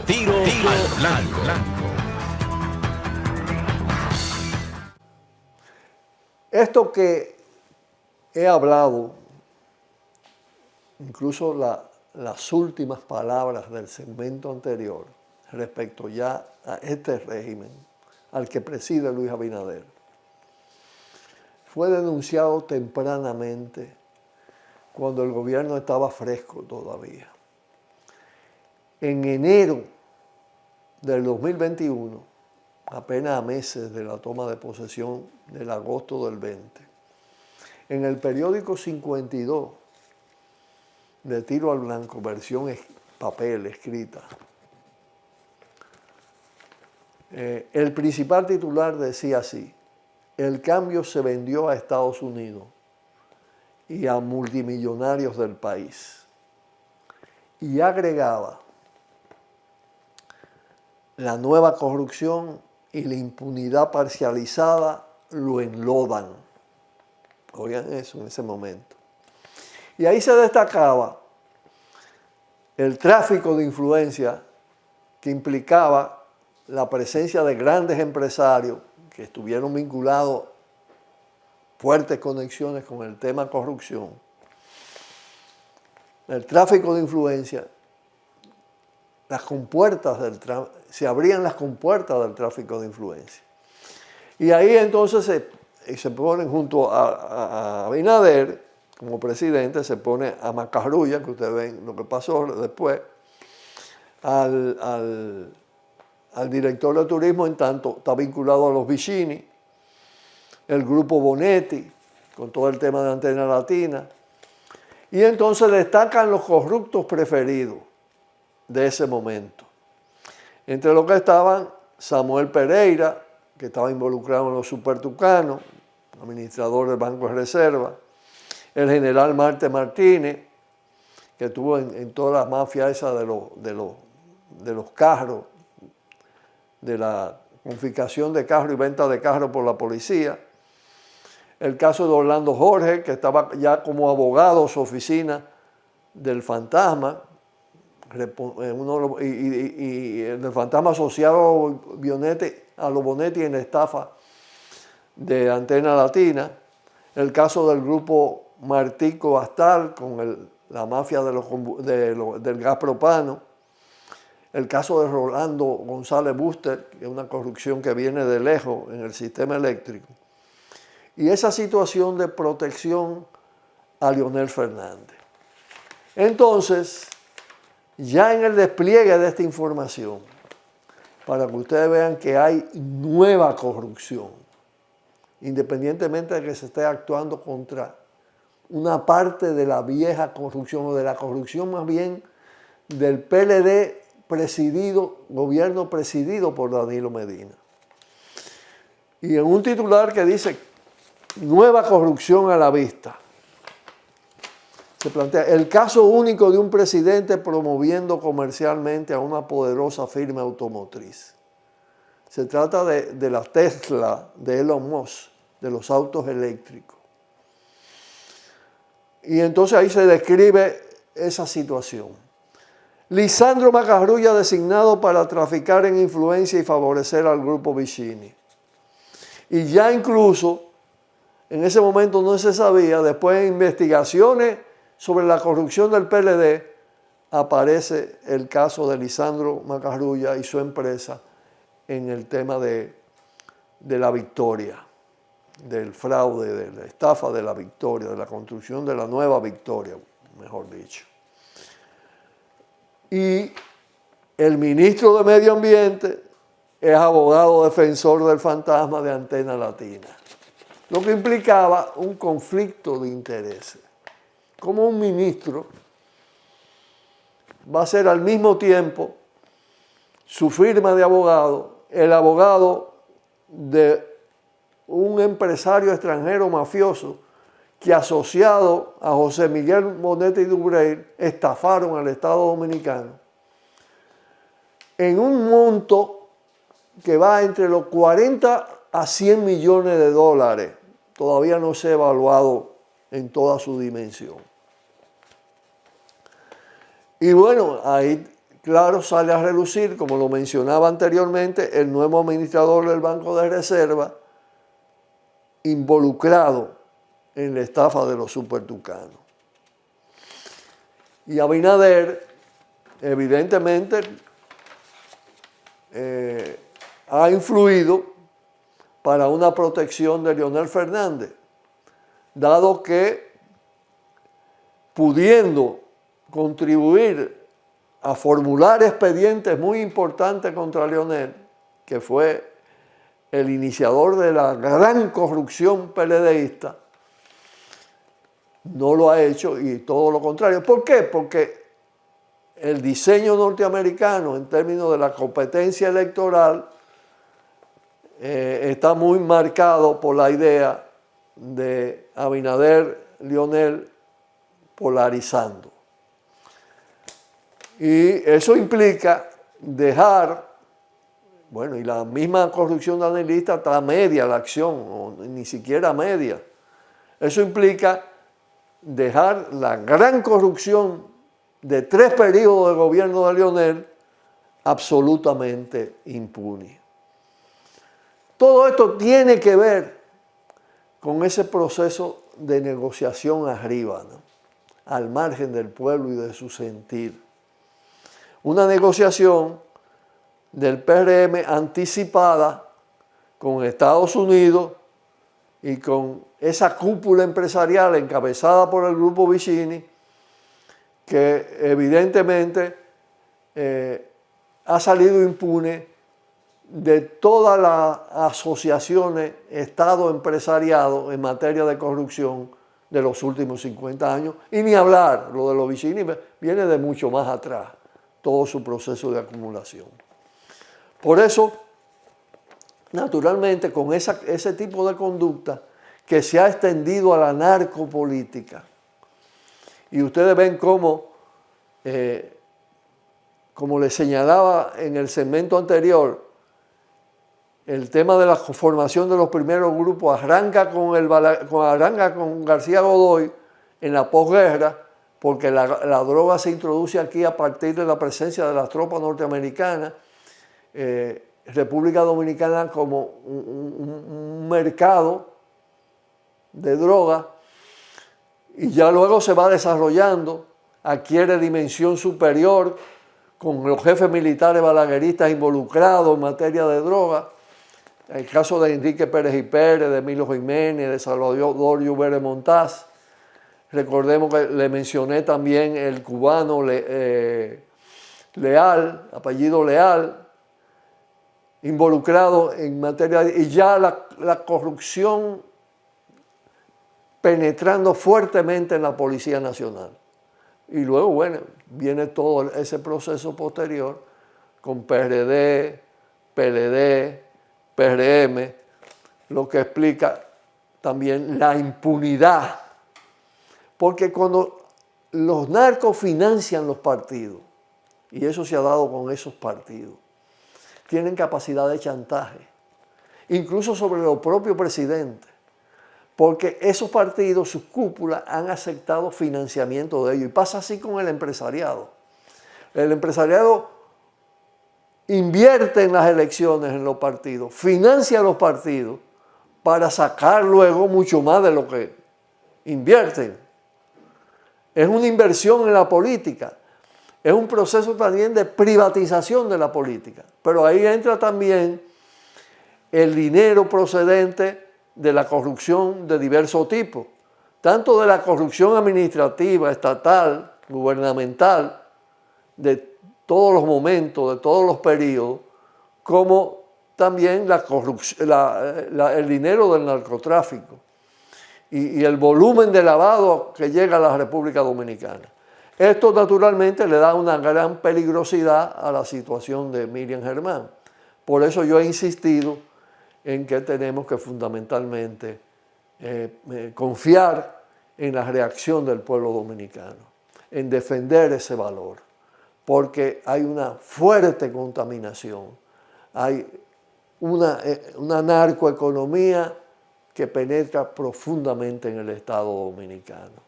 Tiro al blanco. Esto que he hablado, incluso las últimas palabras del segmento anterior, respecto ya a este régimen al que preside Luis Abinader, fue denunciado tempranamente cuando el gobierno estaba fresco todavía. En enero del 2021, apenas a meses de la toma de posesión del agosto del 20, en el periódico 52 de Tiro al Blanco, versión papel, escrita, el principal titular decía así: el cambio se vendió a Estados Unidos y a multimillonarios del país. Y agregaba: la nueva corrupción y la impunidad parcializada lo enlodan. Oigan eso en ese momento. Y ahí se destacaba el tráfico de influencia que implicaba la presencia de grandes empresarios que estuvieron vinculados, fuertes conexiones con el tema corrupción. El tráfico de influencia, las compuertas se abrían las compuertas del tráfico de influencia. Y ahí entonces se ponen junto a Abinader, como presidente, se pone a Macarrulla, que ustedes ven lo que pasó después, al director de turismo, en tanto está vinculado a los Vicini, el grupo Bonetti, con todo el tema de Antena Latina. Y entonces destacan los corruptos preferidos de ese momento. Entre los que estaban Samuel Pereira, que estaba involucrado en los supertucanos, administrador del Banco de Reserva, el general Marte Martínez, que estuvo en toda la mafia esa de los carros, de la confiscación de carros y venta de carros por la policía. El caso de Orlando Jorge, que estaba ya como abogado su oficina del fantasma, y el fantasma asociado a los Bonetti en la estafa de Antena Latina. El caso del grupo Martico Bastal con la mafia del gas propano. El caso de Rolando González Buster, que es una corrupción que viene de lejos en el sistema eléctrico. Y esa situación de protección a Leonel Fernández. Entonces, ya en el despliegue de esta información, para que ustedes vean que hay nueva corrupción, independientemente de que se esté actuando contra una parte de la vieja corrupción, o de la corrupción más bien del PLD gobierno presidido por Danilo Medina. Y en un titular que dice: nueva corrupción a la vista, se plantea el caso único de un presidente promoviendo comercialmente a una poderosa firma automotriz. Se trata de la Tesla de Elon Musk, de los autos eléctricos. Y entonces ahí se describe esa situación. Lisandro Macarrulla designado para traficar en influencia y favorecer al grupo Vicini. Y ya incluso en ese momento no se sabía, después de investigaciones sobre la corrupción del PLD, aparece el caso de Lisandro Macarrulla y su empresa en el tema de la Victoria, del fraude, de la estafa de la Victoria, de la construcción de la nueva Victoria, mejor dicho. Y el ministro de Medio Ambiente es abogado defensor del fantasma de Antena Latina, lo que implicaba un conflicto de intereses. Como un ministro va a ser al mismo tiempo su firma de abogado, el abogado de un empresario extranjero mafioso que, asociado a José Miguel Bonetti Dubreil, estafaron al Estado Dominicano en un monto que va entre los 40 a 100 millones de dólares. Todavía no se ha evaluado en toda su dimensión. Y bueno, ahí claro, sale a relucir, como lo mencionaba anteriormente, el nuevo administrador del Banco de Reserva involucrado en la estafa de los supertucanos. Y Abinader, evidentemente, ha influido para una protección de Leonel Fernández, dado que, pudiendo contribuir a formular expedientes muy importantes contra Leonel, que fue el iniciador de la gran corrupción PLDista, no lo ha hecho y todo lo contrario. ¿Por qué? Porque el diseño norteamericano en términos de la competencia electoral está muy marcado por la idea de Abinader-Leonel polarizando. Y eso implica dejar, bueno, y la misma corrupción danelista está media la acción, o ni siquiera media. Eso implica dejar la gran corrupción de 3 periodos de gobierno de Leonel absolutamente impune. Todo esto tiene que ver con ese proceso de negociación arriba, ¿no? Al margen del pueblo y de su sentir. Una negociación del PRM anticipada con Estados Unidos y con esa cúpula empresarial encabezada por el Grupo Vicini, que evidentemente ha salido impune de todas las asociaciones Estado-empresariado en materia de corrupción de los últimos 50 años, y ni hablar, lo de los Vicini viene de mucho más atrás, todo su proceso de acumulación. Por eso, naturalmente, con ese tipo de conducta que se ha extendido a la narcopolítica, y ustedes ven cómo, como les señalaba en el segmento anterior, el tema de la formación de los primeros grupos arranca con García Godoy en la posguerra, porque la droga se introduce aquí a partir de la presencia de las tropas norteamericanas. República Dominicana como un mercado de droga, y ya luego se va desarrollando, adquiere dimensión superior con los jefes militares balagueristas involucrados en materia de droga. El caso de Enrique Pérez y Pérez, de Emilio Jiménez, de Salvador Lluvere Montaz. Recordemos que le mencioné también el cubano Leal, apellido Leal, involucrado en materia y ya la corrupción penetrando fuertemente en la Policía Nacional. Y luego, bueno, viene todo ese proceso posterior con PRD, PLD, PRM, lo que explica también la impunidad. Porque cuando los narcos financian los partidos, y eso se ha dado con esos partidos, tienen capacidad de chantaje, incluso sobre los propios presidentes, porque esos partidos, sus cúpulas, han aceptado financiamiento de ellos. Y pasa así con el empresariado. El empresariado invierte en las elecciones, en los partidos, financia a los partidos para sacar luego mucho más de lo que invierten. Es una inversión en la política. Es un proceso también de privatización de la política. Pero ahí entra también el dinero procedente de la corrupción de diversos tipos, tanto de la corrupción administrativa, estatal, gubernamental, de todos los momentos, de todos los periodos, como también el dinero del narcotráfico y el volumen de lavado que llega a la República Dominicana. Esto naturalmente le da una gran peligrosidad a la situación de Miriam Germán. Por eso yo he insistido en que tenemos que fundamentalmente confiar en la reacción del pueblo dominicano, en defender ese valor, porque hay una fuerte contaminación, hay una narcoeconomía que penetra profundamente en el Estado dominicano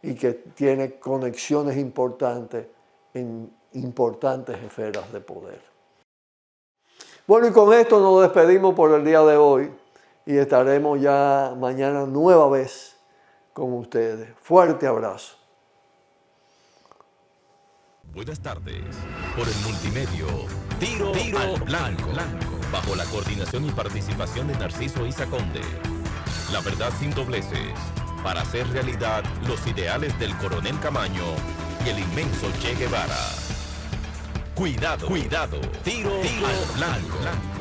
y que tiene conexiones importantes en importantes esferas de poder. Bueno, y con esto nos despedimos por el día de hoy y estaremos ya mañana nueva vez con ustedes. Fuerte abrazo. Buenas tardes. Por el multimedio, Tiro al Blanco, bajo la coordinación y participación de Narciso Isa Conde. La verdad sin dobleces, para hacer realidad los ideales del Coronel Camaño y el inmenso Che Guevara. Cuidado, Tiro al Blanco.